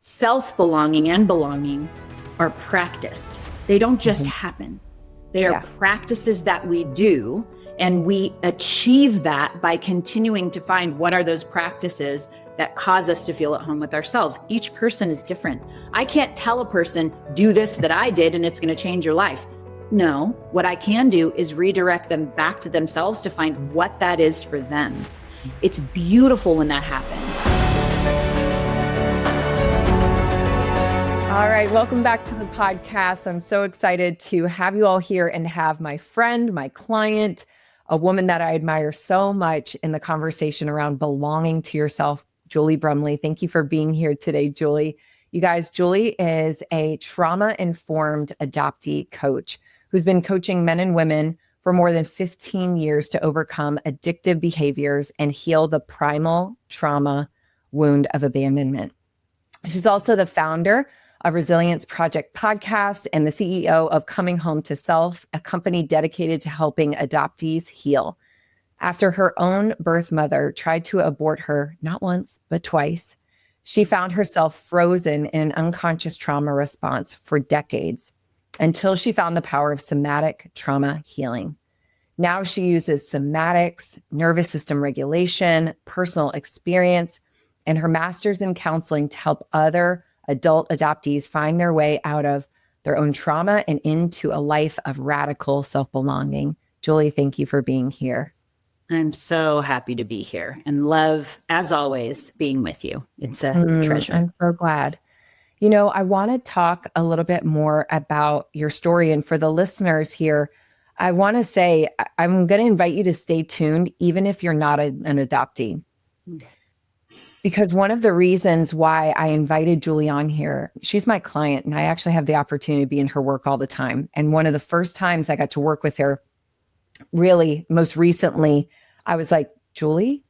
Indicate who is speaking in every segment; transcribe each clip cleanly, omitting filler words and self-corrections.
Speaker 1: self-belonging and belonging are practiced. They don't just happen. They are practices that we do, and we achieve that by continuing to find what are those practices that cause us to feel at home with ourselves. Each person is different. I can't tell a person, do this that I did and it's going to change your life. No, what I can do is redirect them back to themselves to find what that is for them. It's beautiful when that happens.
Speaker 2: All right, welcome back to the podcast. I'm so excited to have you all here and have my friend, my client, a woman that I admire so much in the conversation around belonging to yourself, Julie Brumley. Thank you for being here today, Julie. You guys, Julie is a trauma-informed adoptee coach who's been coaching men and women for more than 15 years to overcome addictive behaviors and heal the primal trauma wound of abandonment. She's also the founder of Resilience Project podcast and the CEO of Coming Home to Self, a company dedicated to helping adoptees heal. After her own birth mother tried to abort her not once, but twice, she found herself frozen in an unconscious trauma response for decades until she found the power of somatic trauma healing. Now she uses somatics, nervous system regulation, personal experience, and her master's in counseling to help other adult adoptees find their way out of their own trauma and into a life of radical self-belonging. Julie, thank you for being here.
Speaker 1: I'm so happy to be here and love, as always, being with you. It's a treasure.
Speaker 2: I'm so glad. You know, I want to talk a little bit more about your story. And for the listeners here, I want to say, I'm going to invite you to stay tuned, even if you're not an adoptee. Because one of the reasons why I invited Julie on here, she's my client, and I actually have the opportunity to be in her work all the time. And one of the first times I got to work with her, really most recently, I was like, Julie,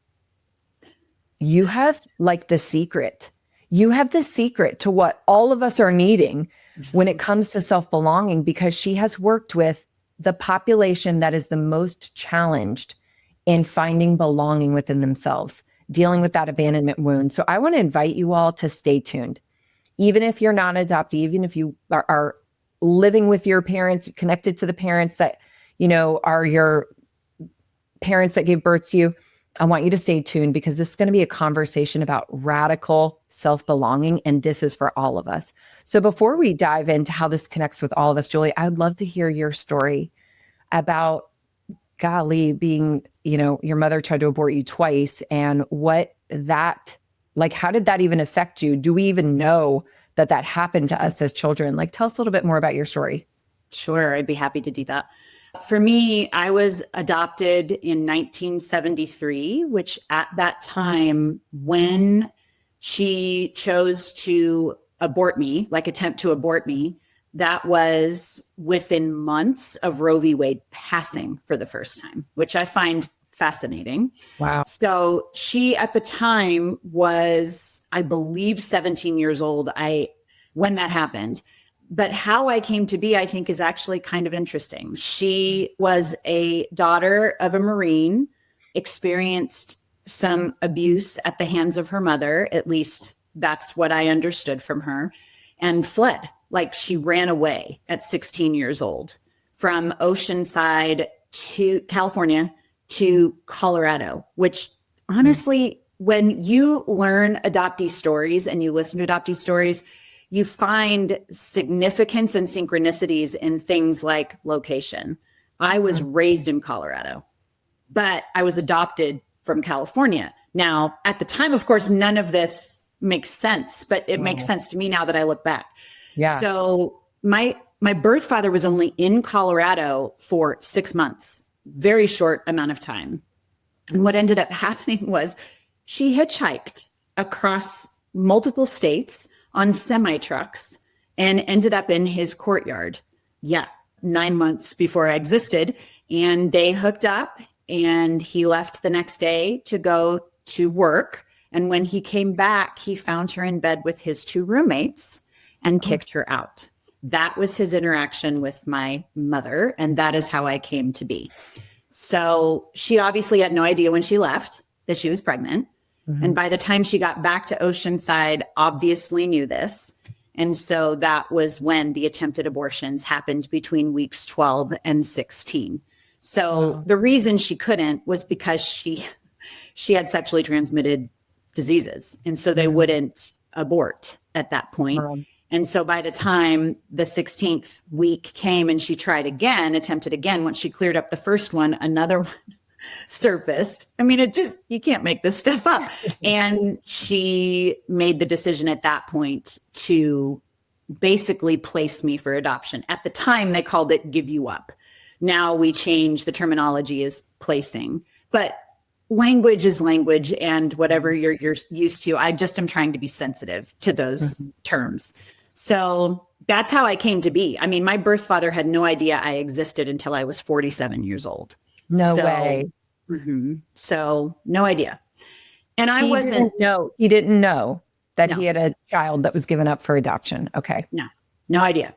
Speaker 2: you have like the secret. You have the secret to what all of us are needing when it comes to self-belonging, because she has worked with the population that is the most challenged in finding belonging within themselves, dealing with that abandonment wound. So I want to invite you all to stay tuned. Even if you're not adopted, even if you are living with your parents, connected to the parents that, you know, are your parents that gave birth to you, I want you to stay tuned, because this is going to be a conversation about radical self-belonging, and this is for all of us. So before we dive into how this connects with all of us, Julie, I would love to hear your story about, golly, being, you know, your mother tried to abort you twice, and what that, like, how did that even affect you? Do we even know that that happened to us as children? Like, tell us a little bit more about your story.
Speaker 1: Sure, I'd be happy to do that. For me, I was adopted in 1973, which at that time, when she chose to abort me, like attempt to abort me, that was within months of Roe v. Wade passing for the first time, which I find fascinating.
Speaker 2: Wow.
Speaker 1: So she at the time was, I believe, 17 years old when that happened. But how I came to be, I think, is actually kind of interesting. She was a daughter of a Marine, experienced some abuse at the hands of her mother, at least that's what I understood from her, and fled. Like, she ran away at 16 years old from Oceanside to California to Colorado, which honestly, when you learn adoptee stories and you listen to adoptee stories, you find significance and synchronicities in things like location. I was raised in Colorado, but I was adopted from California. Now, at the time, of course, none of this makes sense, but it makes sense to me now that I look back.
Speaker 2: Yeah.
Speaker 1: So my birth father was only in Colorado for 6 months, very short amount of time. And what ended up happening was she hitchhiked across multiple states on semi-trucks and ended up in his courtyard. 9 months before I existed. And they hooked up, and he left the next day to go to work. And when he came back, he found her in bed with his 2 roommates and kicked her out. That was his interaction with my mother. And that is how I came to be. So she obviously had no idea when she left that she was pregnant. And by the time she got back to Oceanside, obviously knew this. And so that was when the attempted abortions happened between weeks 12 and 16. So the reason she couldn't was because she had sexually transmitted diseases. And so they wouldn't abort at that point. And so by the time the 16th week came and she tried again, attempted again, once she cleared up the first one, another one surfaced. I mean, you can't make this stuff up. And she made the decision at that point to basically place me for adoption. At the time, they called it give you up. Now we change, the terminology is placing, but language is language, and whatever you're used to, I just am trying to be sensitive to those terms. So that's how I came to be. I mean, my birth father had no idea I existed until I was 47 years old.
Speaker 2: No way.
Speaker 1: So no idea. And
Speaker 2: He didn't know that he had a child that was given up for adoption. Okay.
Speaker 1: No idea.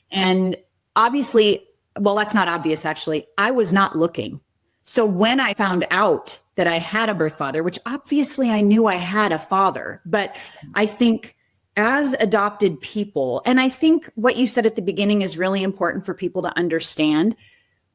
Speaker 1: And obviously, well, that's not obvious, actually. I was not looking. So when I found out that I had a birth father, which obviously I knew I had a father, but I think as adopted people, and I think what you said at the beginning is really important for people to understand.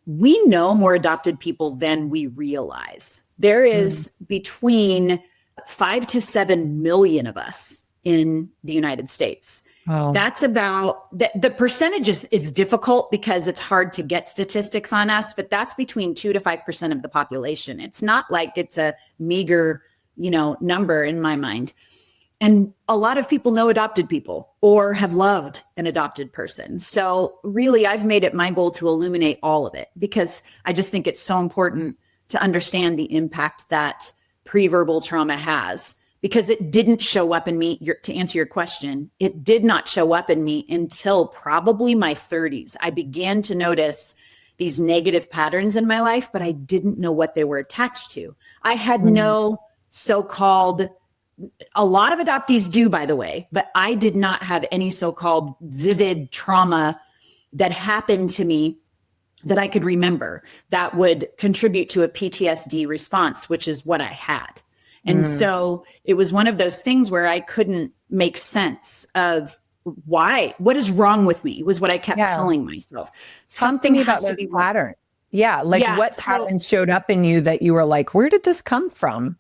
Speaker 1: We know more adopted people than we realize. There is between 5 to 7 million of us in the United States. That's about the percentage is difficult because it's hard to get statistics on us, but that's between 2 to 5% of the population. It's not like it's a meager, number in my mind. And a lot of people know adopted people or have loved an adopted person. So really, I've made it my goal to illuminate all of it because I just think it's so important to understand the impact that pre-verbal trauma has, because it didn't show up in me. To answer your question, it did not show up in me until probably my 30s. I began to notice these negative patterns in my life, but I didn't know what they were attached to. I had no so-called, a lot of adoptees do, by the way, but I did not have any so-called vivid trauma that happened to me that I could remember that would contribute to a PTSD response, which is what I had. And so it was one of those things where I couldn't make sense of what is wrong with me was what I kept telling myself. Something
Speaker 2: about
Speaker 1: has to
Speaker 2: those
Speaker 1: be
Speaker 2: patterns. What patterns showed up in you that you were like, where did this come from?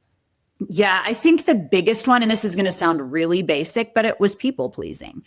Speaker 1: Yeah, I think the biggest one, and this is going to sound really basic, but it was people pleasing.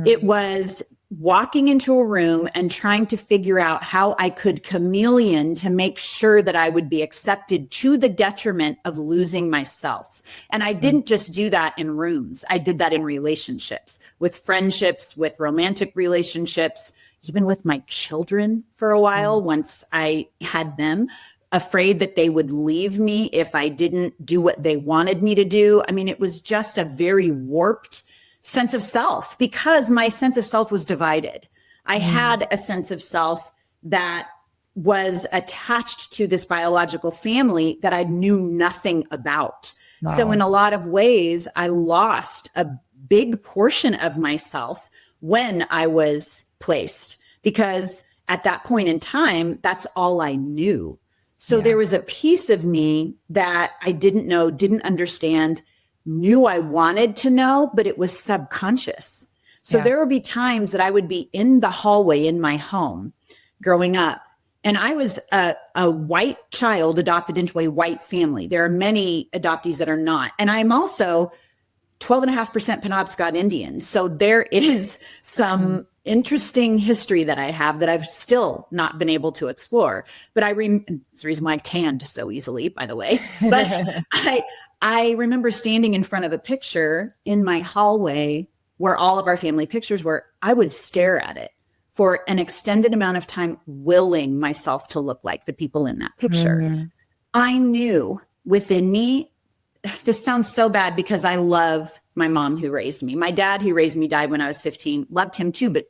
Speaker 1: It was walking into a room and trying to figure out how I could chameleon to make sure that I would be accepted to the detriment of losing myself. And I didn't just do that in rooms. I did that in relationships, with friendships, with romantic relationships, even with my children for a while once I had them. Afraid that they would leave me if I didn't do what they wanted me to do. I mean, it was just a very warped sense of self because my sense of self was divided. I had a sense of self that was attached to this biological family that I knew nothing about. Wow. So in a lot of ways, I lost a big portion of myself when I was placed because at that point in time, that's all I knew. So there was a piece of me that I didn't know, didn't understand, knew I wanted to know, but it was subconscious. So there would be times that I would be in the hallway in my home growing up, and I was a white child adopted into a white family. There are many adoptees that are not. And I'm also 12.5% Penobscot Indian. So there is some interesting history that I have that I've still not been able to explore. But it's the reason why I tanned so easily, by the way. But I remember standing in front of a picture in my hallway where all of our family pictures were. I would stare at it for an extended amount of time, willing myself to look like the people in that picture. I knew within me, this sounds so bad because I love my mom who raised me. My dad who raised me died when I was 15, loved him too, but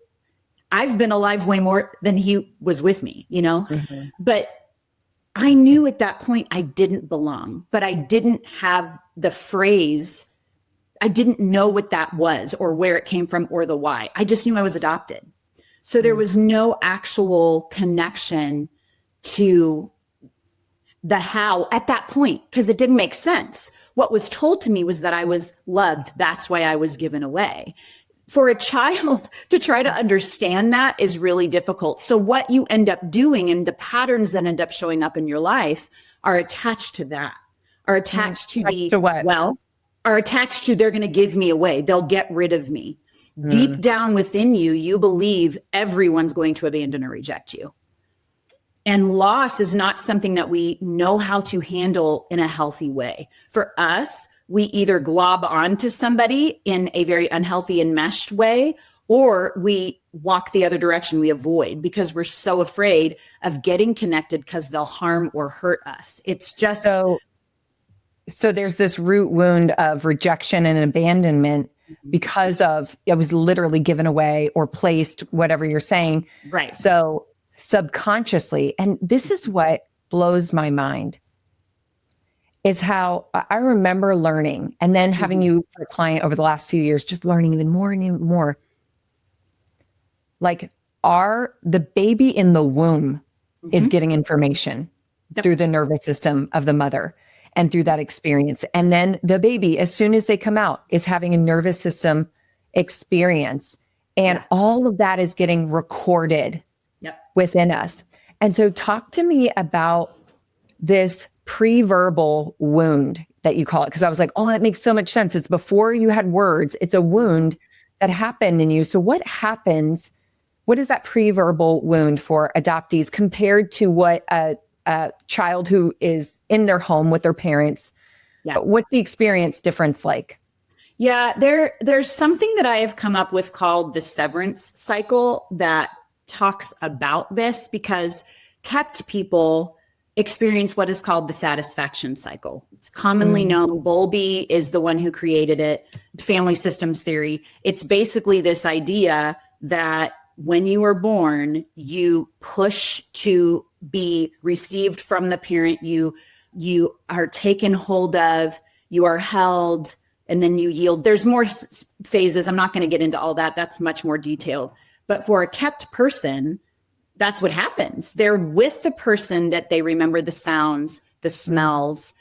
Speaker 1: I've been alive way more than he was with me, But I knew at that point I didn't belong, but I didn't have the phrase. I didn't know what that was or where it came from or the why. I just knew I was adopted. So there was no actual connection to the how at that point because it didn't make sense. What was told to me was that I was loved. That's why I was given away. For a child to try to understand that is really difficult. So what you end up doing and the patterns that end up showing up in your life are attached to that, are attached to are attached to they're going to give me away. They'll get rid of me. Deep down within you, you believe everyone's going to abandon or reject you. And loss is not something that we know how to handle in a healthy way. For us, we either glob onto somebody in a very unhealthy and meshed way, or we walk the other direction. We avoid because we're so afraid of getting connected because they'll harm or hurt us. It's just...
Speaker 2: So there's this root wound of rejection and abandonment because of, I was literally given away or placed, whatever you're saying.
Speaker 1: Right.
Speaker 2: So subconsciously, and this is what blows my mind, is how I remember learning and then having you for a client over the last few years, just learning even more and even more. Like the baby in the womb is getting information through the nervous system of the mother and through that experience. And then the baby, as soon as they come out, is having a nervous system experience. And all of that is getting recorded within us. And so talk to me about this pre-verbal wound that you call it. Because I was like, oh, that makes so much sense. It's before you had words. It's a wound that happened in you. So what happens? What is that pre-verbal wound for adoptees compared to what a child who is in their home with their parents? What's the experience difference like?
Speaker 1: Yeah, there's something that I have come up with called the severance cycle that talks about this, because kept people experience what is called the satisfaction cycle. It's commonly known. Bowlby is the one who created it, family systems theory. It's basically this idea that when you are born, you push to be received from the parent. You are taken hold of, you are held, and then you yield. There's more phases. I'm not going to get into all that. That's much more detailed. But for a kept person, that's what happens. They're with the person that they remember the sounds, the smells,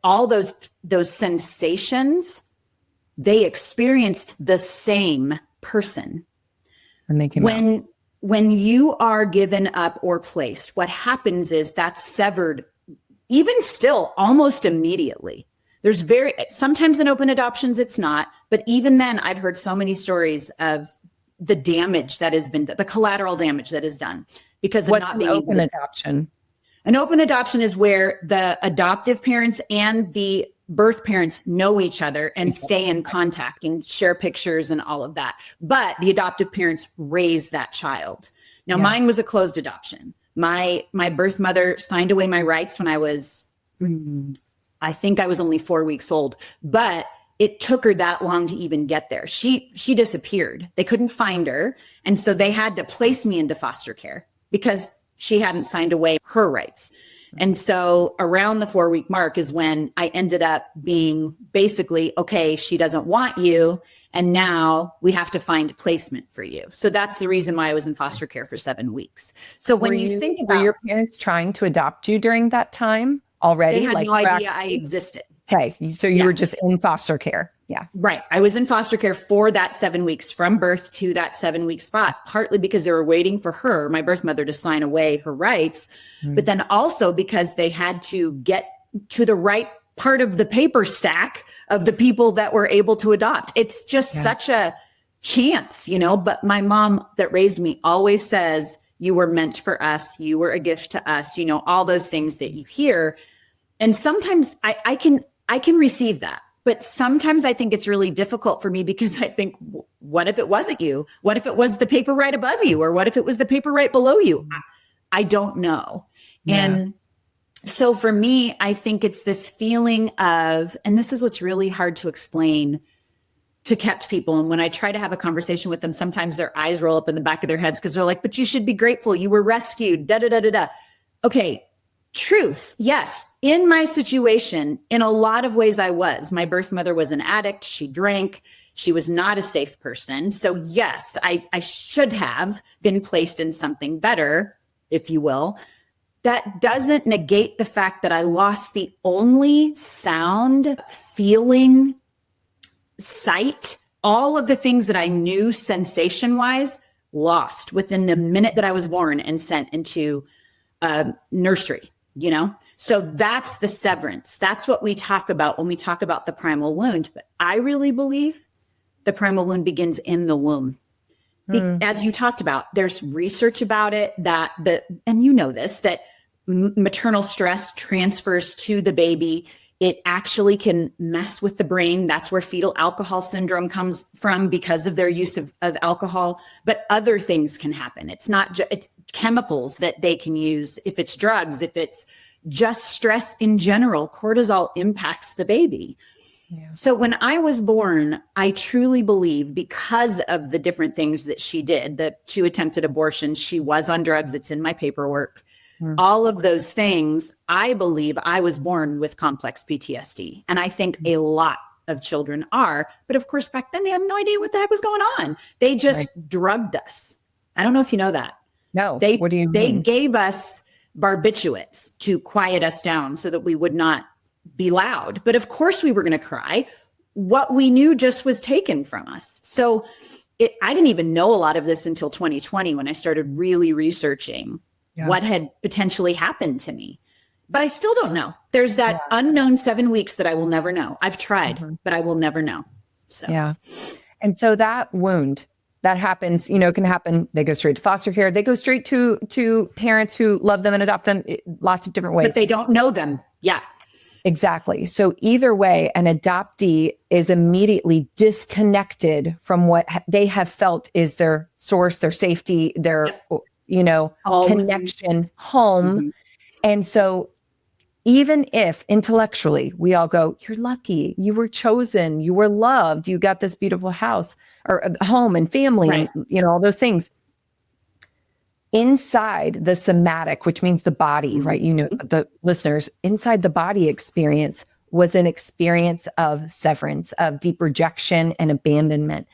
Speaker 1: all those sensations. They experienced the same person.
Speaker 2: And they came out.
Speaker 1: When you are given up or placed, what happens is that's severed, even still, almost immediately. There's sometimes in open adoptions, it's not. But even then, I've heard so many stories of the damage that has been done, the collateral damage that is done because of not being
Speaker 2: open adoption.
Speaker 1: An open adoption is where the adoptive parents and the birth parents know each other and stay in contact and share pictures and all of that. But the adoptive parents raise that child. Now, mine was a closed adoption. My birth mother signed away my rights when I was, I think I was only 4 weeks old, but it took her that long to even get there. She disappeared. They couldn't find her. And so they had to place me into foster care because she hadn't signed away her rights. And so around the 4-week mark is when I ended up being basically, okay, she doesn't want you. And now we have to find placement for you. So that's the reason why I was in foster care for 7 weeks. So when you think about...
Speaker 2: Were your parents trying to adopt you during that time already?
Speaker 1: They had no idea I existed.
Speaker 2: Okay. So you were just in foster care. Yeah.
Speaker 1: Right. I was in foster care for that 7 weeks from birth to that 7-week spot, partly because they were waiting for her, my birth mother, to sign away her rights, but then also because they had to get to the right part of the paper stack of the people that were able to adopt. It's just such a chance, but my mom that raised me always says, you were meant for us. You were a gift to us, all those things that you hear. And sometimes I can receive that. But sometimes I think it's really difficult for me because I think, what if it wasn't you? What if it was the paper right above you? Or what if it was the paper right below you? I don't know. Yeah. And so for me, I think it's this feeling of, and this is what's really hard to explain to kept people. And when I try to have a conversation with them, sometimes their eyes roll up in the back of their heads because they're like, but you should be grateful. You were rescued, da, da, da, da, da. Okay. Truth. Yes. In my situation, in a lot of ways I was. My birth mother was an addict. She drank. She was not a safe person. So yes, I should have been placed in something better, if you will. that doesn't negate the fact that I lost the only sound, feeling, sight, all of the things that I knew sensation wise, lost within the minute that I was born and sent into nursery, you know? So that's the severance. That's what we talk about when we talk about the primal wound. But I really believe the primal wound begins in the womb. As you talked about, there's research about it and you know this, that maternal stress transfers to the baby. It actually can mess with the brain. That's where fetal alcohol syndrome comes from because of their use of alcohol. But other things can happen. It's not it's chemicals that they can use. If it's drugs, if it's just stress in general, cortisol impacts the baby. Yeah. So when I was born, I truly believe, because of the different things that she did, the 2 attempted abortions, she was on drugs, it's in my paperwork, all of those things, I believe I was born with complex PTSD. And I think a lot of children are. But of course, back then, they have no idea what the heck was going on. They just drugged us. I don't know if you know that.
Speaker 2: No.
Speaker 1: What do you mean? They gave us barbiturates to quiet us down so that we would not be loud. But of course we were going to cry. What we knew just was taken from us. So I didn't even know a lot of this until 2020 when I started really researching what had potentially happened to me. But I still don't know. There's that unknown 7 weeks that I will never know. I've tried, but I will never know. So
Speaker 2: yeah. And so that wound that happens, you know, can happen. They go straight to foster care. They go straight to parents who love them and adopt them lots of different ways.
Speaker 1: But they don't know them. Yeah.
Speaker 2: Exactly. So either way, an adoptee is immediately disconnected from what they have felt is their source, their safety, their, you know, connection, home. And so even if intellectually we all go, you're lucky, you were chosen, you were loved, you got this beautiful house or home and family, and, you know, all those things. Inside the somatic, which means the body, right? You know, the listeners, inside the body experience was an experience of severance, of deep rejection and abandonment.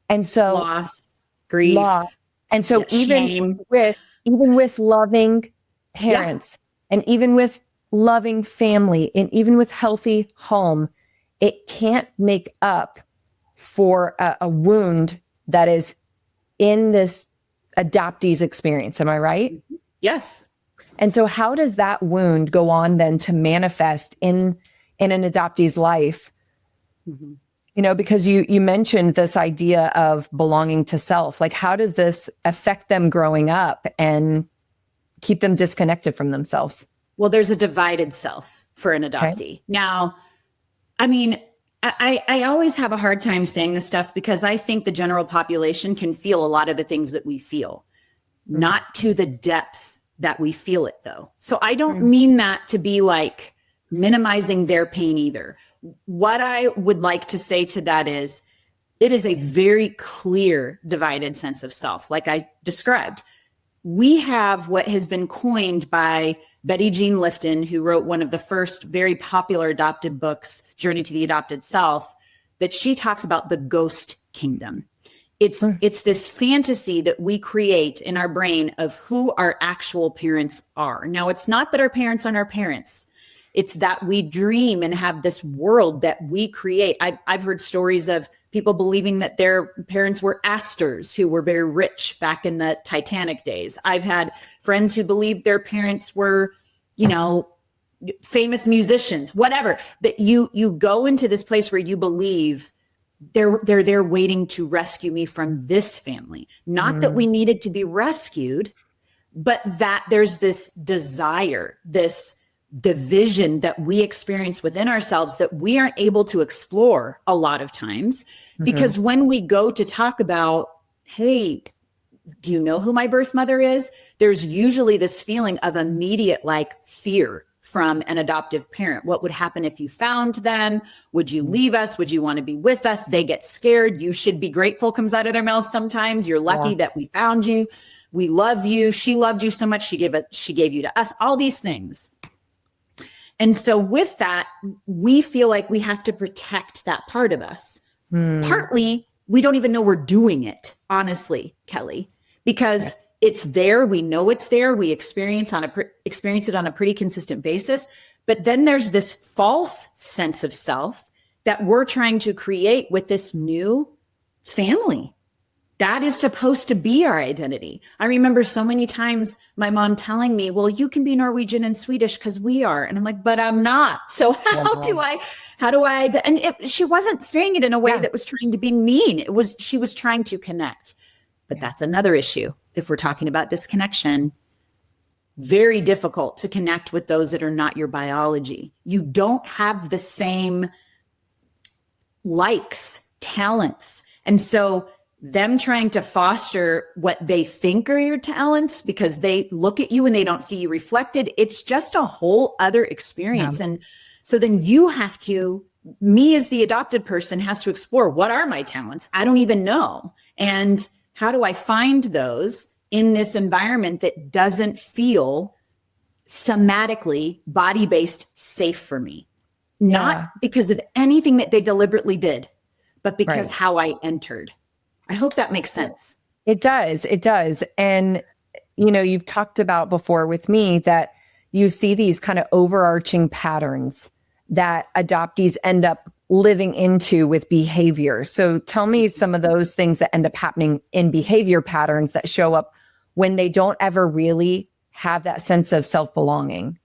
Speaker 2: And so
Speaker 1: loss, grief.
Speaker 2: And so even with loving parents and even with loving family and even with healthy home, it can't make up for a wound that is in this adoptee's experience. Am I right?
Speaker 1: Yes.
Speaker 2: And so how does that wound go on then to manifest in an adoptee's life? You know, because you mentioned this idea of belonging to self. Like, how does this affect them growing up and keep them disconnected from themselves?
Speaker 1: Well, there's a divided self for an adoptee. Okay. Now, I mean, I always have a hard time saying this stuff because I think the general population can feel a lot of the things that we feel, not to the depth that we feel it, though. So I don't mean that to be like minimizing their pain either. What I would like to say to that is, it is a very clear divided sense of self. Like I described, we have what has been coined by Betty Jean Lifton, who wrote one of the first very popular adopted books, Journey to the Adopted Self, that she talks about the ghost kingdom. It's this fantasy that we create in our brain of who our actual parents are. Now, it's not that our parents aren't our parents. It's that we dream and have this world that we create. I've heard stories of people believing that their parents were Astors who were very rich back in the Titanic days. I've had friends who believed their parents were, you know, famous musicians, whatever. That you go into this place where you believe they're there waiting to rescue me from this family. Not that we needed to be rescued, but that there's this desire, this division that we experience within ourselves that we aren't able to explore a lot of times. Because when we go to talk about, hey, do you know who my birth mother is? There's usually this feeling of immediate like fear from an adoptive parent. What would happen if you found them? Would you leave us? Would you want to be with us? They get scared. You should be grateful comes out of their mouths sometimes. You're lucky that we found you. We love you. She loved you so much. She gave you to us. All these things. And so with that, we feel like we have to protect that part of us. Partly, we don't even know we're doing it, honestly, Kelly, because it's there. We know it's there. We experience it on a pretty consistent basis. But then there's this false sense of self that we're trying to create with this new family. That is supposed to be our identity. I remember so many times my mom telling me, well, you can be Norwegian and Swedish because we are. And I'm like, but I'm not. So she wasn't saying it in a way that was trying to be mean. She was trying to connect. But that's another issue. If we're talking about disconnection, very difficult to connect with those that are not your biology. You don't have the same likes, talents. And so them trying to foster what they think are your talents because they look at you and they don't see you reflected, it's just a whole other experience. Yeah. And so then me as the adopted person has to explore, what are my talents? I don't even know. And how do I find those in this environment that doesn't feel somatically body-based safe for me? Not because of anything that they deliberately did, but because how I entered. I hope that makes sense.
Speaker 2: It does. It does. And, you've talked about before with me that you see these kind of overarching patterns that adoptees end up living into with behavior. So tell me some of those things that end up happening in behavior patterns that show up when they don't ever really have that sense of self-belonging.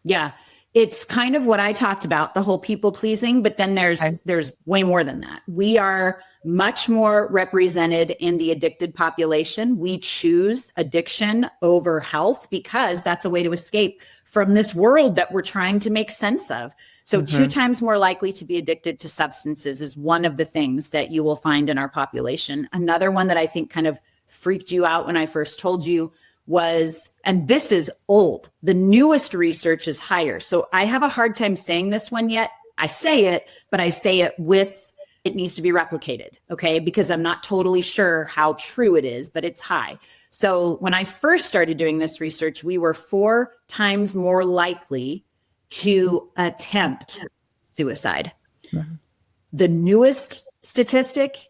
Speaker 1: Yeah. It's kind of what I talked about, the whole people pleasing, but then there's way more than that. We are much more represented in the addicted population. We choose addiction over health because that's a way to escape from this world that we're trying to make sense of. So 2 times more likely to be addicted to substances is one of the things that you will find in our population. Another one that I think kind of freaked you out when I first told you was, and this is old, the newest research is higher. So I have a hard time saying this one yet. I say it, but I say it with, it needs to be replicated, okay? Because I'm not totally sure how true it is, but it's high. So when I first started doing this research, we were 4 times more likely to attempt suicide. Mm-hmm. The newest statistic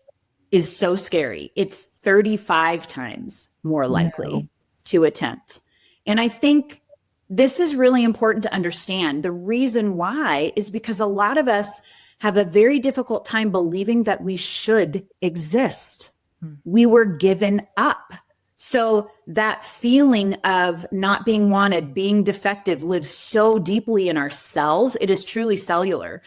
Speaker 1: is so scary. It's 35 times more likely to attempt. And I think this is really important to understand. The reason why is because a lot of us have a very difficult time believing that we should exist. We were given up. So that feeling of not being wanted, being defective lives so deeply in our cells. It is truly cellular.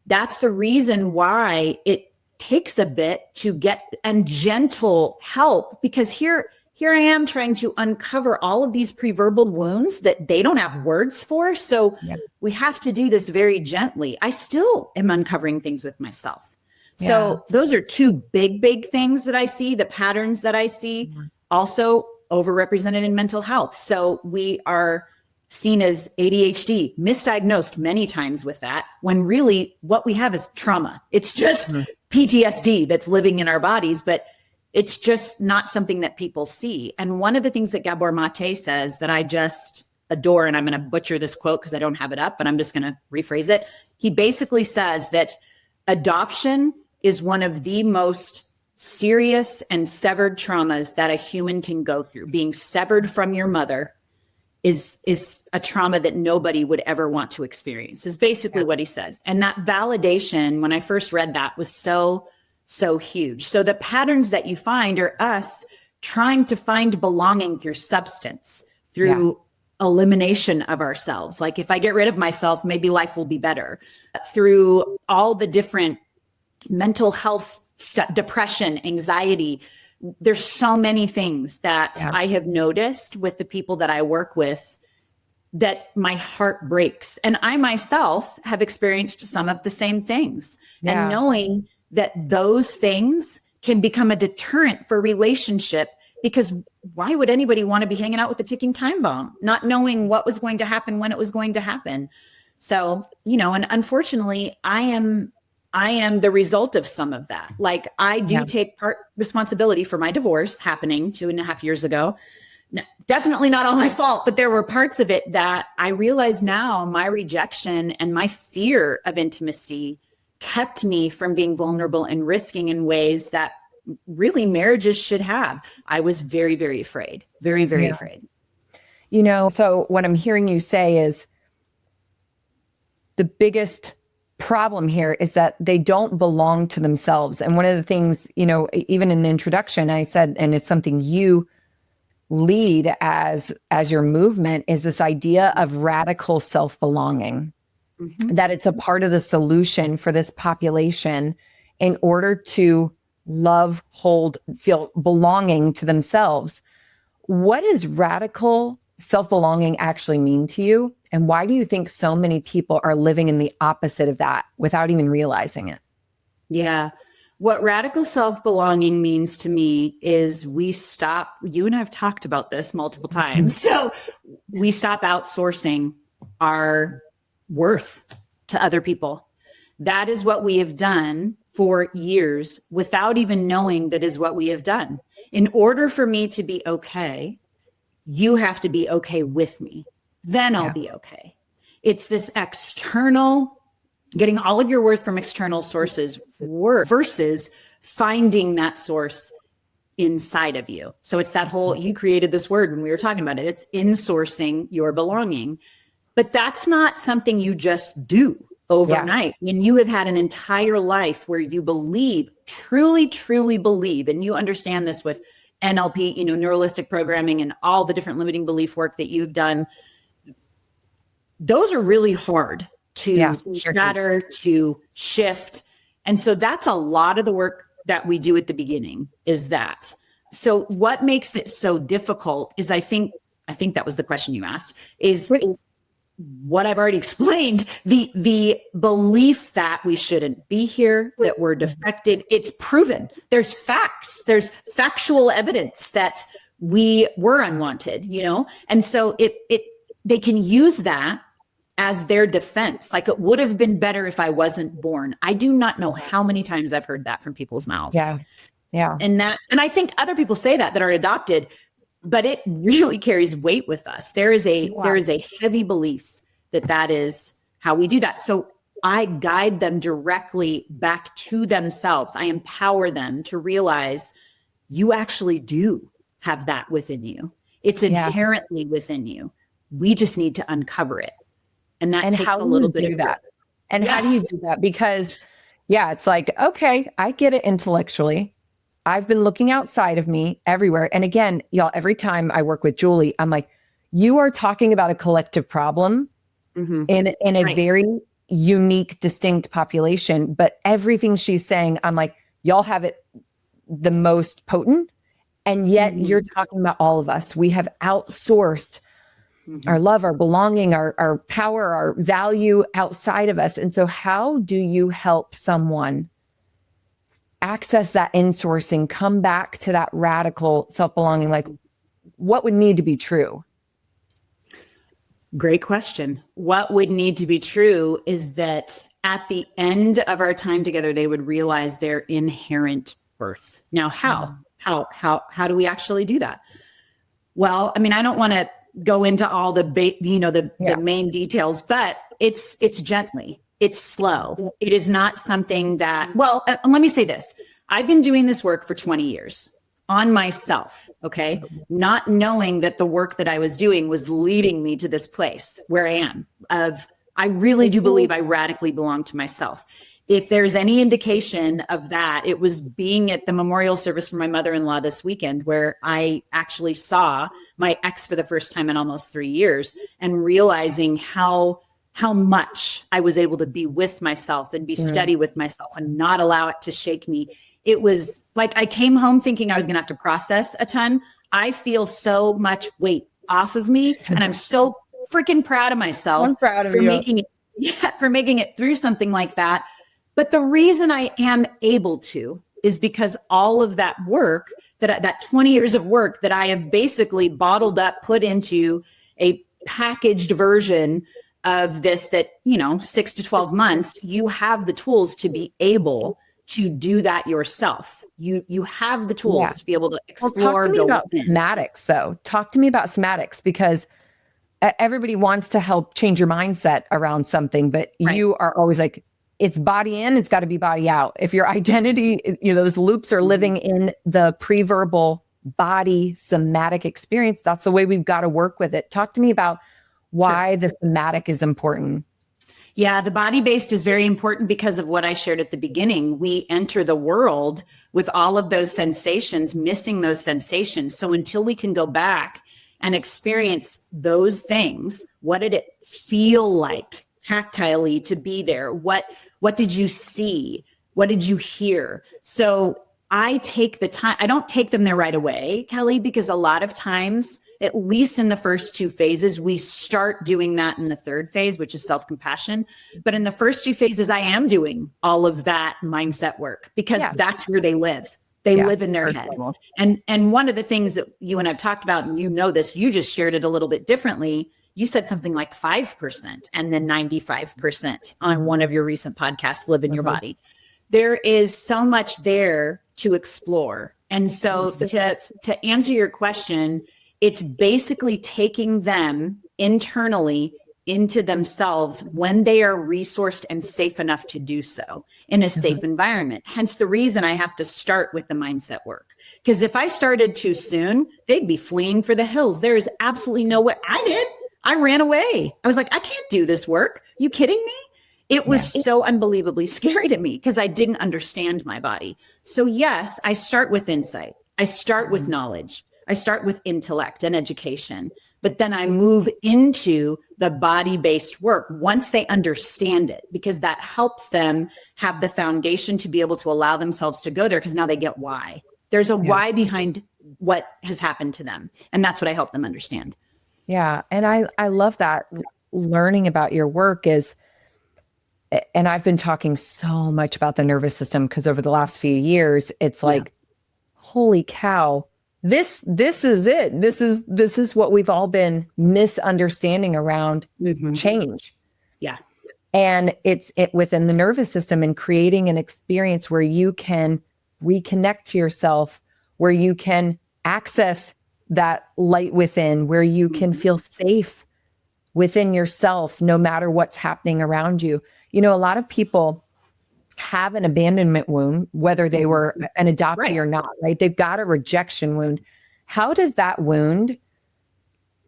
Speaker 1: That's the reason why it takes a bit to get and gentle help, because here I am trying to uncover all of these pre-verbal wounds that they don't have words for. So we have to do this very gently. I still am uncovering things with myself. So those are 2 big things that I see, the patterns that I see, also overrepresented in mental health. So we are seen as ADHD, misdiagnosed many times with that, when really what we have is trauma. It's just PTSD that's living in our bodies, but it's just not something that people see. And one of the things that Gabor Mate says that I just adore, and I'm going to butcher this quote because I don't have it up, but I'm just going to rephrase it. He basically says that adoption is one of the most serious and severed traumas that a human can go through. Being severed from your mother is a trauma that nobody would ever want to experience, is basically what he says. And that validation, when I first read that, was so huge. So the patterns that you find are us trying to find belonging through substance, through elimination of ourselves. Like, if I get rid of myself, maybe life will be better. Through all the different mental health stuff, depression, anxiety. There's so many things that I have noticed with the people that I work with that my heart breaks. And I myself have experienced some of the same things. And knowing that those things can become a deterrent for relationship, because why would anybody want to be hanging out with a ticking time bomb, not knowing what was going to happen, when it was going to happen? So, and unfortunately, I am the result of some of that. Like, I do take part responsibility for my divorce happening 2.5 years ago. No, definitely not all my fault, but there were parts of it that I realize now my rejection and my fear of intimacy kept me from being vulnerable and risking in ways that really marriages should have. I was very, very afraid, very, very afraid.
Speaker 2: So what I'm hearing you say is the biggest problem here is that they don't belong to themselves. And one of the things, even in the introduction, I said, and it's something you lead as your movement, is this idea of radical self-belonging, that it's a part of the solution for this population in order to love, hold, feel belonging to themselves. What does radical self-belonging actually mean to you? And why do you think so many people are living in the opposite of that without even realizing it?
Speaker 1: Yeah. What radical self-belonging means to me is we stop, you and I have talked about this multiple times. So we stop outsourcing our worth to other people. That is what we have done for years without even knowing that is what we have done. In order for me to be okay, you have to be okay with me. Then I'll be okay. It's this external, getting all of your worth from external sources versus finding that source inside of you. So it's that whole, you created this word when we were talking about it. It's insourcing your belonging. But that's not something you just do overnight. When you have had an entire life where you believe, truly, truly believe, and you understand this with NLP, neuralistic programming and all the different limiting belief work that you've done, those are really hard to shatter, to shift. And so that's a lot of the work that we do at the beginning is that. So what makes it so difficult is I think that was the question you asked, is what I've already explained, the belief that we shouldn't be here, that we're defective. It's proven. There's facts. There's factual evidence that we were unwanted, And so they can use that as their defense. Like, it would have been better if I wasn't born. I do not know how many times I've heard that from people's mouths.
Speaker 2: Yeah.
Speaker 1: And I think other people say that are adopted, but it really carries weight with us. There is a heavy belief that is how we do that. So I guide them directly back to themselves. I empower them to realize you actually do have that within you. It's inherently within you. We just need to uncover it. And that takes a little bit of that.
Speaker 2: And how do you do that? Because it's like, okay, I get it intellectually. I've been looking outside of me everywhere. And again, y'all, every time I work with Julie, I'm like, you are talking about a collective problem in a very unique, distinct population. But everything she's saying, I'm like, y'all have it the most potent. And yet you're talking about all of us. We have outsourced our love, our belonging, our power, our value outside of us. And so how do you help someone access that insourcing, come back to that radical self-belonging? Like, what would need to be true?
Speaker 1: Great question. What would need to be true is that at the end of our time together, they would realize their inherent worth. Now, how do we actually do that? Well, I mean, I don't want to go into all the main details, but it's gently, it's slow. It is not something that, let me say this. I've been doing this work for 20 years on myself. Okay. Not knowing that the work that I was doing was leading me to this place where I am I really do believe I radically belong to myself. If there's any indication of that, it was being at the memorial service for my mother-in-law this weekend, where I actually saw my ex for the first time in almost 3 years, and realizing how much I was able to be with myself and be steady with myself and not allow it to shake me. It was like I came home thinking I was going to have to process a ton. I feel so much weight off of me, and I'm so freaking proud of myself.
Speaker 2: I'm proud of
Speaker 1: for
Speaker 2: you.
Speaker 1: For making it through something like that. But the reason I am able to is because all of that work, that 20 years of work that I have basically bottled up, put into a packaged version of this, that, 6 to 12 months, you have the tools to be able to do that yourself. You have the tools to be able to explore.
Speaker 2: Talk to me about somatics, though. Talk to me about somatics, because everybody wants to help change your mindset around something, but you are always like, it's body in, it's got to be body out. If your identity, those loops are living in the pre-verbal body somatic experience, that's the way we've got to work with it. Talk to me about why the somatic is important.
Speaker 1: Yeah, the body-based is very important because of what I shared at the beginning. We enter the world with all of those sensations, missing those sensations. So until we can go back and experience those things, what did it feel like tactilely to be there? What did you see? What did you hear? So I take the time. I don't take them there right away, Kelly, because a lot of times, at least in the first two phases, we start doing that in the third phase, which is self-compassion. But in the first two phases, I am doing all of that mindset work because that's where they live. They live in their head. And one of the things that you and I've talked about, and you know this, you just shared it a little bit differently. You said something like 5% and then 95% on one of your recent podcasts, Live in Your Body. There is so much there to explore. And so to answer your question, it's basically taking them internally into themselves when they are resourced and safe enough to do so in a safe environment. Hence the reason I have to start with the mindset work. Because if I started too soon, they'd be fleeing for the hills. There is absolutely no way. I did. I ran away. I was like, I can't do this work. You kidding me? It was so unbelievably scary to me because I didn't understand my body. So yes, I start with insight. I start with knowledge. I start with intellect and education, but then I move into the body-based work once they understand it, because that helps them have the foundation to be able to allow themselves to go there, because now they get why. There's a why behind what has happened to them. And that's what I help them understand.
Speaker 2: Yeah. And I love that. Learning about your work is, and I've been talking so much about the nervous system because over the last few years, it's like, holy cow. This is it. This is what we've all been misunderstanding around change.
Speaker 1: Yeah.
Speaker 2: And it's within the nervous system and creating an experience where you can reconnect to yourself, where you can access that light within, where you can feel safe within yourself, no matter what's happening around you. A lot of people have an abandonment wound, whether they were an adoptee or not, right? They've got a rejection wound. How does that wound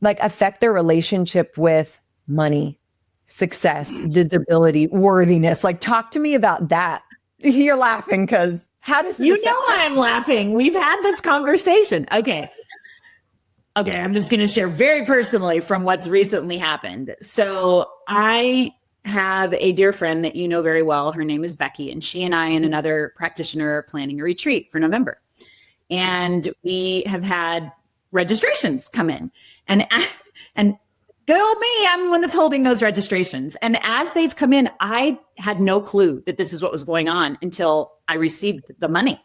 Speaker 2: affect their relationship with money, success, visibility, worthiness? Talk to me about that. You're laughing because how does it
Speaker 1: I'm laughing. We've had this conversation. Okay. I'm just going to share very personally from what's recently happened. So I have a dear friend that you know very well. Her name is Becky, and she and I and another practitioner are planning a retreat for November. And we have had registrations come in, and good old me, I'm the one that's holding those registrations. And as they've come in, I had no clue that this is what was going on until I received the money.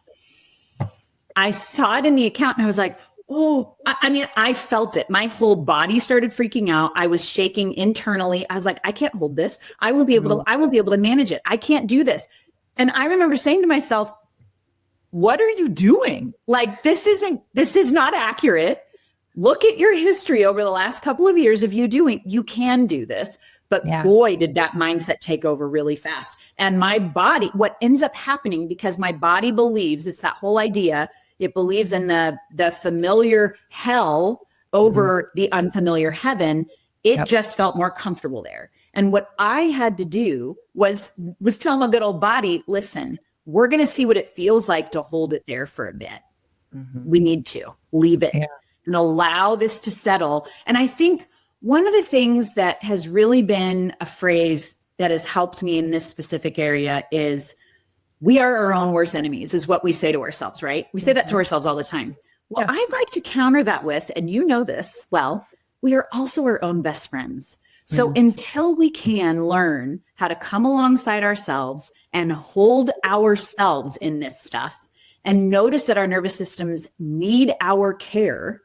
Speaker 1: I saw it in the account and I was like, oh, I felt it. My whole body started freaking out. I was shaking internally. I was like, I can't hold this. I won't be able to manage it. I can't do this. And I remember saying to myself, what are you doing? This is not accurate. Look at your history over the last couple of years of you can do this. But boy, did that mindset take over really fast. And my body, what ends up happening, because my body believes, it's that whole idea, it believes in the familiar hell over the unfamiliar heaven. It just felt more comfortable there. And what I had to do was tell my good old body, listen, we're going to see what it feels like to hold it there for a bit. We need to leave it and allow this to settle. And I think one of the things that has really been a phrase that has helped me in this specific area is, we are our own worst enemies, is what we say to ourselves, right? We say that to ourselves all the time. Well, I'd like to counter that with, and you know this well, we are also our own best friends. So until we can learn how to come alongside ourselves and hold ourselves in this stuff and notice that our nervous systems need our care,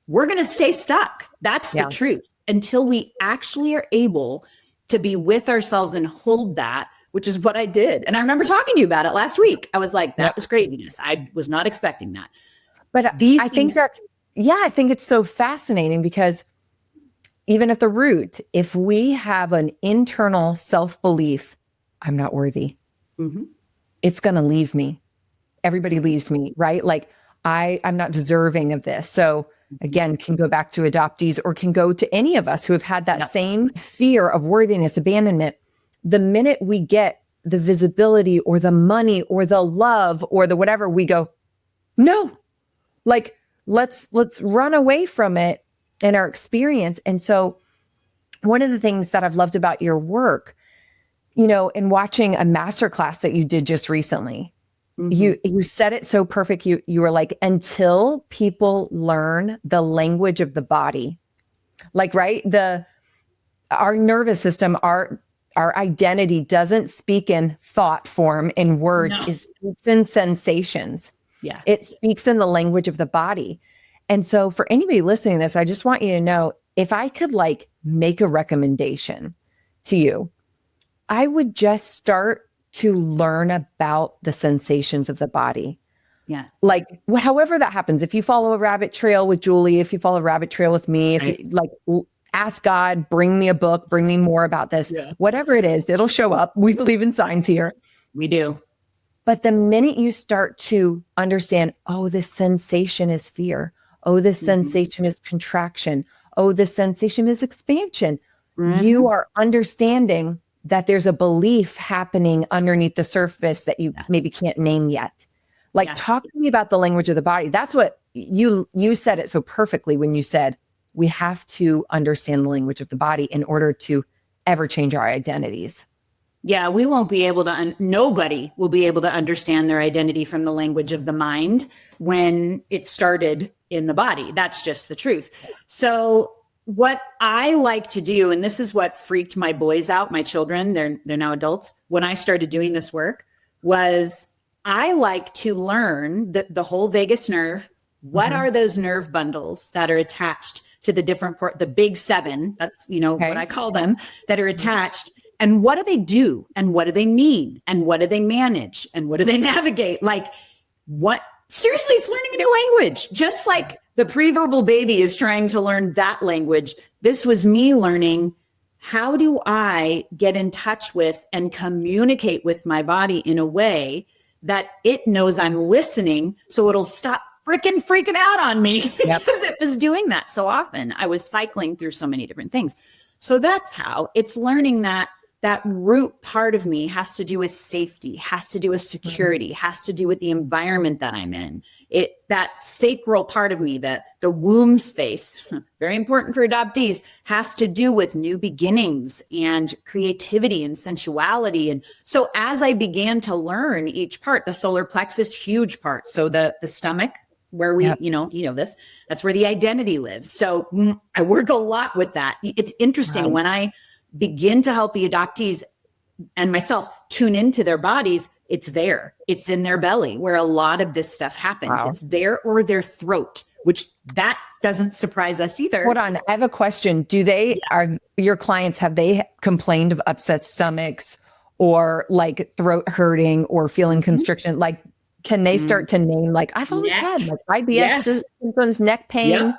Speaker 1: we're going to stay stuck. That's the truth. Until we actually are able to be with ourselves and hold that, which is what I did. And I remember talking to you about it last week. I was like, that was craziness. I was not expecting that.
Speaker 2: But I think it's so fascinating because even at the root, if we have an internal self-belief, I'm not worthy.
Speaker 1: Mm-hmm.
Speaker 2: It's going to leave me. Everybody leaves me, right? Like I'm not deserving of this. So again, can go back to adoptees or can go to any of us who have had that
Speaker 1: Yep.
Speaker 2: same fear of worthiness, abandonment. The minute we get the visibility or the money or the love or the whatever, we go, no, like let's run away from it in our experience. And so one of the things that I've loved about your work, in watching a masterclass that you did just recently, you said it so perfect. You were like, until people learn the language of the body, like, right? Our nervous system, our identity doesn't speak in thought form, in words.
Speaker 1: No.
Speaker 2: It speaks in sensations.
Speaker 1: Yeah.
Speaker 2: It speaks in the language of the body. And so for anybody listening to this, I just want you to know, if I could like make a recommendation to you, I would just start to learn about the sensations of the body.
Speaker 1: Yeah.
Speaker 2: Like however that happens, if you follow a rabbit trail with Julie, if you follow a rabbit trail with me, if you like ask God, bring me a book, bring me more about this, whatever it is, it'll show up. We believe in signs here.
Speaker 1: We do.
Speaker 2: But the minute you start to understand, oh, this sensation is fear. Oh, this sensation is contraction. Oh, this sensation is expansion. You are understanding that there's a belief happening underneath the surface that you maybe can't name yet. Like, talk to me about the language of the body. That's what you said it so perfectly when you said, we have to understand the language of the body in order to ever change our identities.
Speaker 1: Yeah, we won't be able to, nobody will be able to understand their identity from the language of the mind when it started in the body. That's just the truth. So what I like to do, and this is what freaked my boys out, my children, they're now adults, when I started doing this work, was I like to learn the whole vagus nerve. What are those nerve bundles that are attached to the different the big seven? That's, what I call them, that are attached. And what do they do? And what do they mean? And what do they manage? And what do they navigate? Like, what? Seriously, it's learning a new language. Just like the pre-verbal baby is trying to learn that language. This was me learning, how do I get in touch with and communicate with my body in a way that it knows I'm listening, so it'll stop freaking out on me because it was doing that so often. I was cycling through so many different things. So that's how it's learning that root part of me has to do with safety, has to do with security, has to do with the environment that I'm in. That sacral part of me, the womb space, very important for adoptees, has to do with new beginnings and creativity and sensuality. And so as I began to learn each part, the solar plexus, huge part. So the stomach, where we, this, that's where the identity lives. So I work a lot with that. It's interesting when I begin to help the adoptees and myself tune into their bodies, it's there. It's in their belly where a lot of this stuff happens. It's there, or their throat, which that doesn't surprise us either.
Speaker 2: Hold on. I have a question. Are your clients, have they complained of upset stomachs or like throat hurting or feeling constriction? Like, can they start to name, like, I've always had like IBS symptoms, neck pain?
Speaker 1: Yep.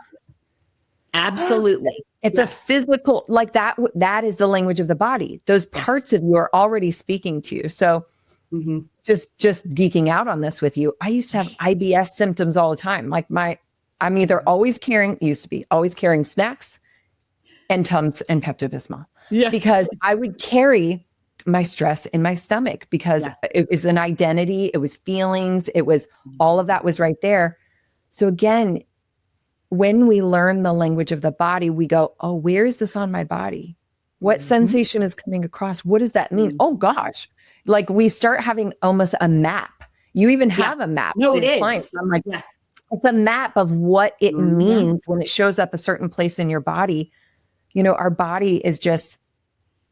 Speaker 1: Absolutely.
Speaker 2: It's a physical, like that is the language of the body. Those parts of you are already speaking to you. So just geeking out on this with you. I used to have IBS symptoms all the time. Like I'm either always carrying snacks and Tums and Pepto-Bismol because I would carry my stress in my stomach because it was an identity. It was feelings. It was all of that was right there. So again, when we learn the language of the body, we go, oh, where is this on my body? What sensation is coming across? What does that mean? Oh gosh. Like we start having almost a map. You even have a map.
Speaker 1: No, it is.
Speaker 2: Clients. I'm like, it's a map of what it means when it shows up a certain place in your body. Our body is just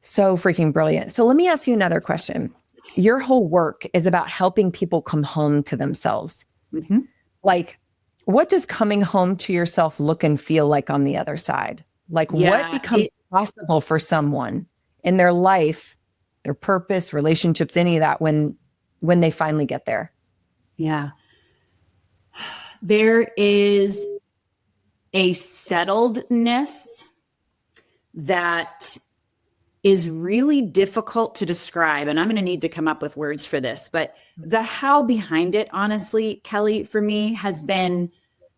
Speaker 2: so freaking brilliant. So let me ask you another question. Your whole work is about helping people come home to themselves. Like, what does coming home to yourself look and feel like on the other side? Like what becomes possible for someone in their life, their purpose, relationships, any of that when they finally get there?
Speaker 1: Yeah. There is a settledness that is really difficult to describe. And I'm going to need to come up with words for this, but the how behind it, honestly, Kelly, for me has been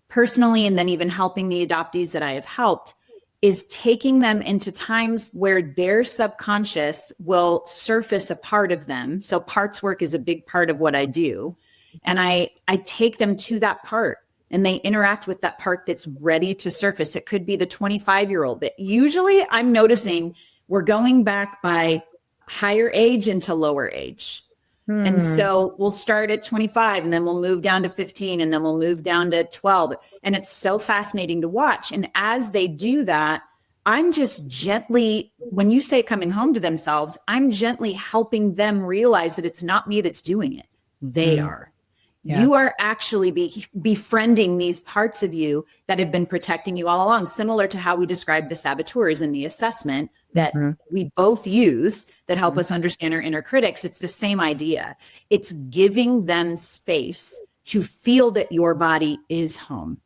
Speaker 1: personally, and then even helping the adoptees that I have helped, is taking them into times where their subconscious will surface a part of them. So parts work is a big part of what I do. And I take them to that part and they interact with that part that's ready to surface. It could be the 25-year-old, but usually I'm noticing we're going back by higher age into lower age. And so we'll start at 25 and then we'll move down to 15 and then we'll move down to 12. And it's so fascinating to watch. And as they do that, I'm just gently, when you say coming home to themselves, I'm gently helping them realize that it's not me that's doing it. They are. Yeah. You are actually befriending these parts of you that have been protecting you all along, similar to how we described the saboteurs in the assessment that we both use that help us understand our inner critics. It's the same idea. It's giving them space to feel that your body is home.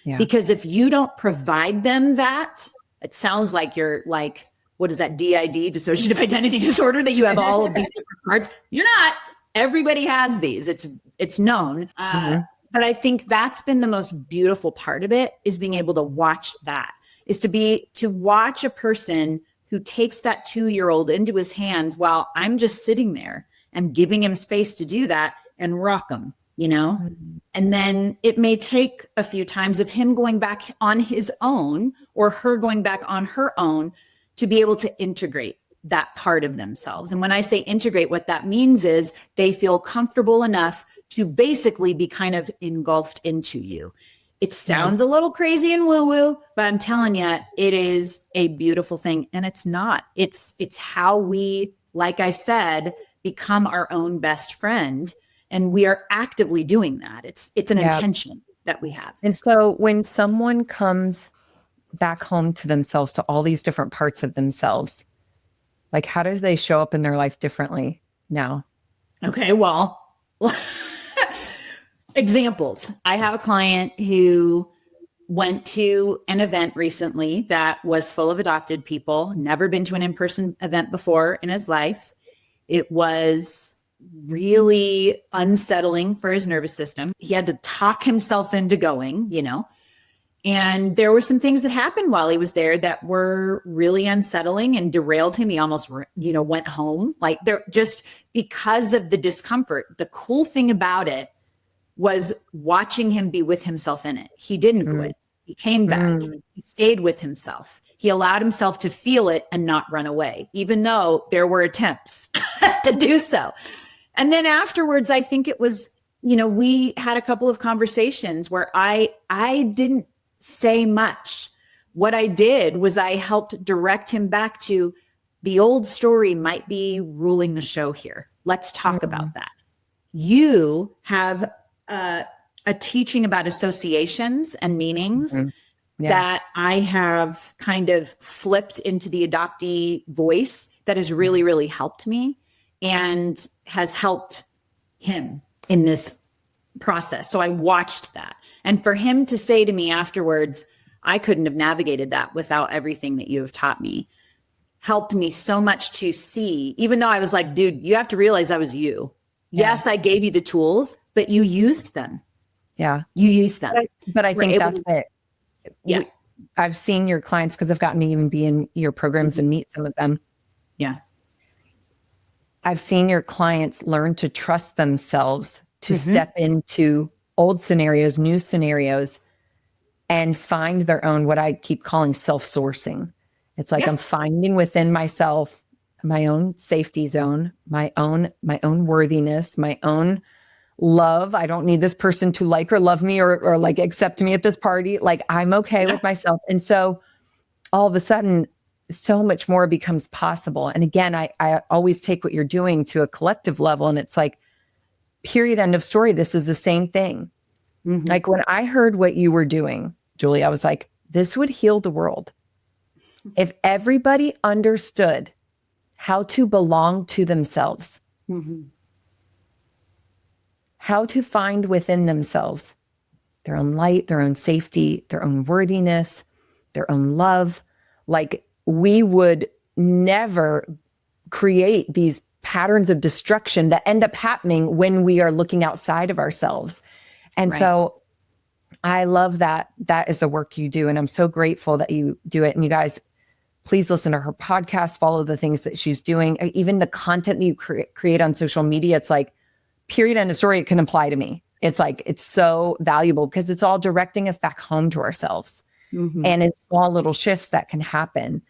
Speaker 1: Yeah. Because if you don't provide them that, it sounds like you're like, what is that, DID, dissociative identity disorder, that you have all of these different parts. You're not. Everybody has these. It's known. But I think that's been the most beautiful part of it, is being able to watch that, is to watch a person who takes that 2-year-old into his hands while I'm just sitting there and giving him space to do that and rock him, you know? And then it may take a few times of him going back on his own or her going back on her own to be able to integrate that part of themselves. And when I say integrate, what that means is they feel comfortable enough to basically be kind of engulfed into you. It sounds a little crazy and woo-woo, but I'm telling you, it is a beautiful thing. And it's not. It's how we, like I said, become our own best friend. And we are actively doing that. It's an intention that we have.
Speaker 2: And so when someone comes back home to themselves, to all these different parts of themselves, like, how do they show up in their life differently now?
Speaker 1: Okay, well, examples. I have a client who went to an event recently that was full of adopted people, never been to an in-person event before in his life. It was really unsettling for his nervous system. He had to talk himself into going, you know. And there were some things that happened while he was there that were really unsettling and derailed him. He almost, went home, like, they're just because of the discomfort. The cool thing about it was watching him be with himself in it. He didn't quit. He came back. He stayed with himself. He allowed himself to feel it and not run away, even though there were attempts to do so. And then afterwards, I think it was, we had a couple of conversations where I didn't say much. What I did was I helped direct him back to the old story might be ruling the show here. Let's talk about that. You have a teaching about associations and meanings that I have kind of flipped into the adoptee voice that has really, really helped me and has helped him in this process. So I watched that. And for him to say to me afterwards, I couldn't have navigated that without everything that you have taught me, helped me so much to see, even though I was like, dude, you have to realize I was you. Yeah. Yes, I gave you the tools, but you used them.
Speaker 2: Yeah.
Speaker 1: You used them.
Speaker 2: But I think that's it. Yeah. I've seen your clients, because I've gotten to even be in your programs and meet some of them.
Speaker 1: Yeah.
Speaker 2: I've seen your clients learn to trust themselves to step into old scenarios, new scenarios, and find their own, what I keep calling self-sourcing. It's like I'm finding within myself my own safety zone, my own worthiness, my own love. I don't need this person to like or love me or like accept me at this party. Like, I'm okay with myself. And so all of a sudden, so much more becomes possible. And again, I always take what you're doing to a collective level. And it's like, period, end of story. This is the same thing. Like, when I heard what you were doing, Julie, I was like, this would heal the world. If everybody understood how to belong to themselves, how to find within themselves their own light, their own safety, their own worthiness, their own love, like, we would never create these patterns of destruction that end up happening when we are looking outside of ourselves. And so I love that that is the work you do. And I'm so grateful that you do it. And you guys, please listen to her podcast, follow the things that she's doing, even the content that you create on social media. It's like, period, end of story, it can apply to me. It's like, it's so valuable because it's all directing us back home to ourselves. And it's small little shifts that can happen.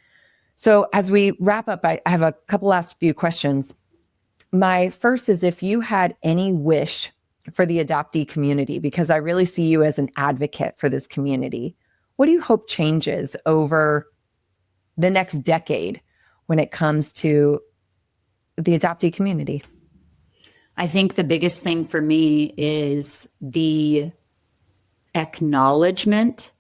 Speaker 2: So as we wrap up, I have a couple last few questions. My first is if you had any wish for the adoptee community, because I really see you as an advocate for this community, what do you hope changes over the next decade when it comes to the adoptee community?
Speaker 1: I think the biggest thing for me is the acknowledgement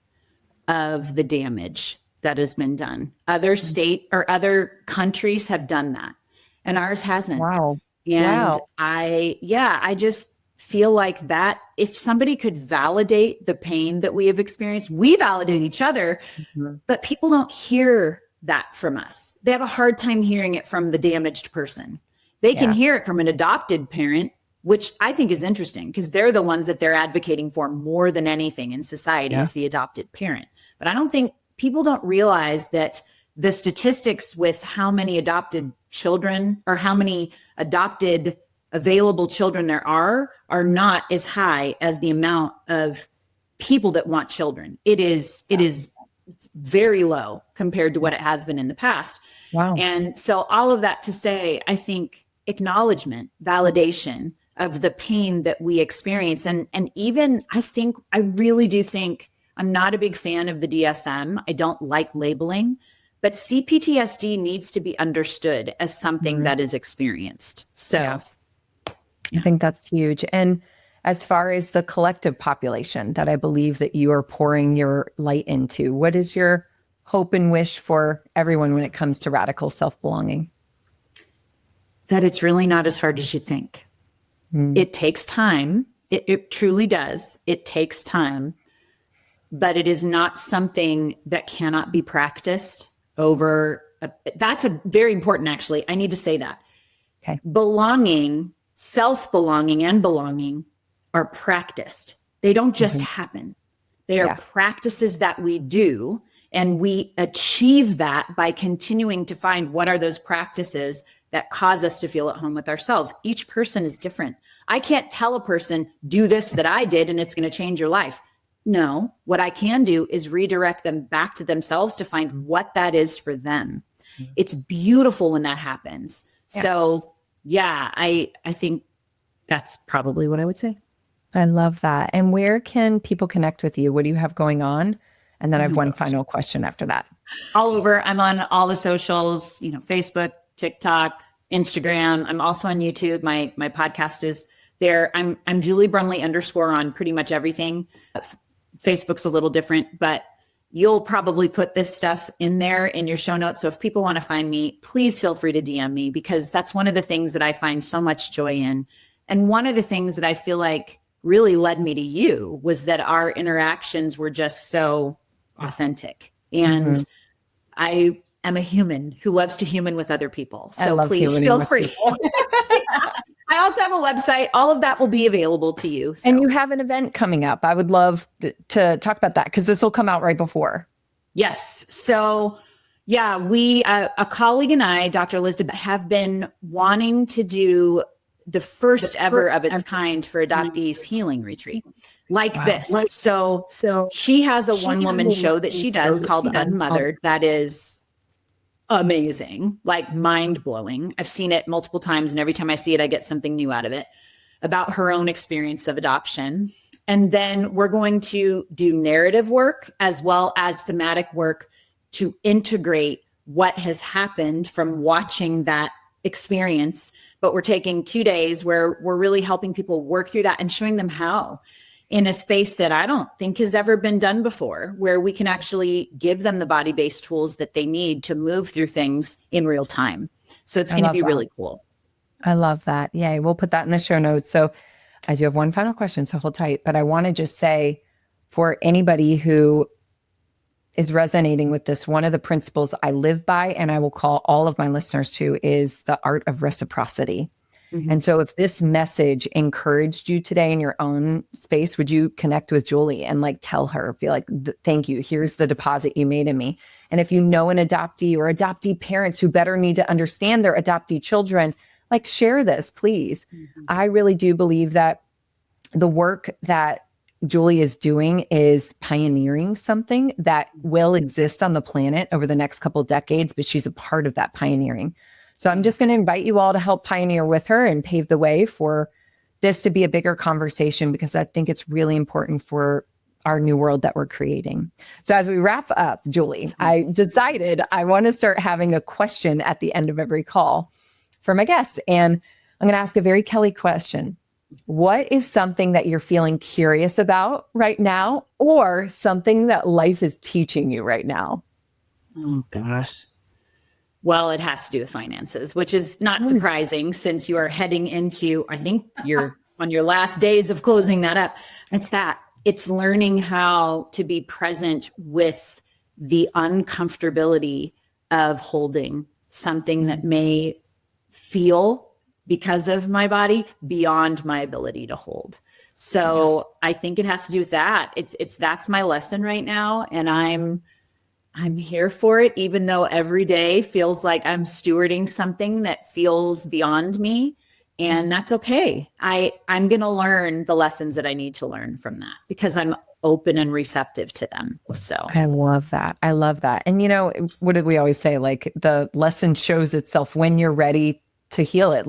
Speaker 1: of the damage that has been done. Other state or other countries have done that, and ours hasn't.
Speaker 2: Wow.
Speaker 1: And I just feel like that if somebody could validate the pain that we have experienced, we validate each other, but people don't hear that from us. They have a hard time hearing it from the damaged person. They can hear it from an adopted parent, which I think is interesting because they're the ones that they're advocating for more than anything in society is the adopted parent. But I don't think people don't realize that the statistics with how many adopted children or how many adopted available children there are not as high as the amount of people that want children. It's very low compared to what it has been in the past.
Speaker 2: Wow.
Speaker 1: And so all of that to say, I think acknowledgement, validation of the pain that we experience. And even I really do think I'm not a big fan of the DSM. I don't like labeling, but CPTSD needs to be understood as something that is experienced. So
Speaker 2: I think that's huge. And as far as the collective population that I believe that you are pouring your light into, what is your hope and wish for everyone when it comes to radical self-belonging?
Speaker 1: That it's really not as hard as you think. It takes time. It truly does. It takes time, but it is not something that cannot be practiced over. That's a very important, actually. I need to say that.
Speaker 2: Okay.
Speaker 1: Belonging, self-belonging and belonging are practiced. They don't just happen. They are practices that we do, and we achieve that by continuing to find what are those practices that cause us to feel at home with ourselves. Each person is different. I can't tell a person, do this that I did, and it's going to change your life. No, what I can do is redirect them back to themselves to find what that is for them. It's beautiful when that happens. Yeah. So I think that's probably what I would say.
Speaker 2: I love that. And where can people connect with you? What do you have going on? And then I have one final question after that.
Speaker 1: All over. I'm on all the socials, Facebook, TikTok, Instagram. I'm also on YouTube. My podcast is there. I'm Julie Brumley _ on pretty much everything. Facebook's a little different, but you'll probably put this stuff in there in your show notes. So if people want to find me, please feel free to DM me, because that's one of the things that I find so much joy in. And one of the things that I feel like really led me to you was that our interactions were just so authentic. And I am a human who loves to human with other people. So please feel free. I also have a website. All of that will be available to you. So.
Speaker 2: And you have an event coming up. I would love to talk about that because this will come out right before.
Speaker 1: Yes. So we, a colleague and I, Dr. Elizabeth, have been wanting to do the first ever of its kind for adoptees healing retreat like this. So she has a one-woman show that she does called Unmothered. That is amazing, like mind-blowing. I've seen it multiple times, and every time I see it, I get something new out of it about her own experience of adoption. And then we're going to do narrative work as well as somatic work to integrate what has happened from watching that experience. But we're taking 2 days where we're really helping people work through that and showing them how, in a space that I don't think has ever been done before, where we can actually give them the body-based tools that they need to move through things in real time. So it's going to be really cool.
Speaker 2: I love that. Yay. We'll put that in the show notes. So I do have one final question, so hold tight. But I want to just say, for anybody who is resonating with this. One of the principles I live by, and I will call all of my listeners to, is the art of reciprocity. Mm-hmm. And so if this message encouraged you today in your own space, would you connect with Julie and like tell her, be like, thank you, here's the deposit you made in me. And if you know an adoptee or adoptee parents who better need to understand their adoptee children, like share this, please. Mm-hmm. I really do believe that the work that Julie is doing is pioneering something that will exist on the planet over the next couple of decades, but she's a part of that pioneering. So I'm just going to invite you all to help pioneer with her and pave the way for this to be a bigger conversation, because I think it's really important for our new world that we're creating. So as we wrap up, Julie, I decided I want to start having a question at the end of every call for my guests. And I'm going to ask a very Kelly question. What is something that you're feeling curious about right now, or something that life is teaching you right now?
Speaker 1: Oh, gosh. Well, it has to do with finances, which is not surprising since you are heading into, I think you're on your last days of closing that up. It's learning how to be present with the uncomfortability of holding something that may feel, because of my body, beyond my ability to hold. So yes. I think it has to do with that. That's my lesson right now. And I'm here for it, even though every day feels like I'm stewarding something that feels beyond me. And that's okay. I'm going to learn the lessons that I need to learn from that, because I'm open and receptive to them. So
Speaker 2: I love that. I love that. And what did we always say? Like, the lesson shows itself when you're ready to heal it.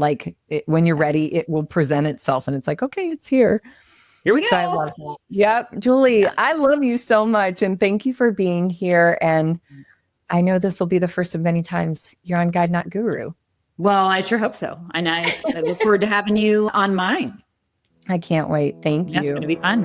Speaker 2: When you're ready, it will present itself. And it's like, okay, it's here.
Speaker 1: Here we go.
Speaker 2: So I love it. Yep. Julie, yeah. I love you so much. And thank you for being here. And I know this will be the first of many times you're on Guide, Not Guru.
Speaker 1: Well, I sure hope so. And I look forward to having you on mine.
Speaker 2: I can't wait. Thank you.
Speaker 1: That's going to be fun.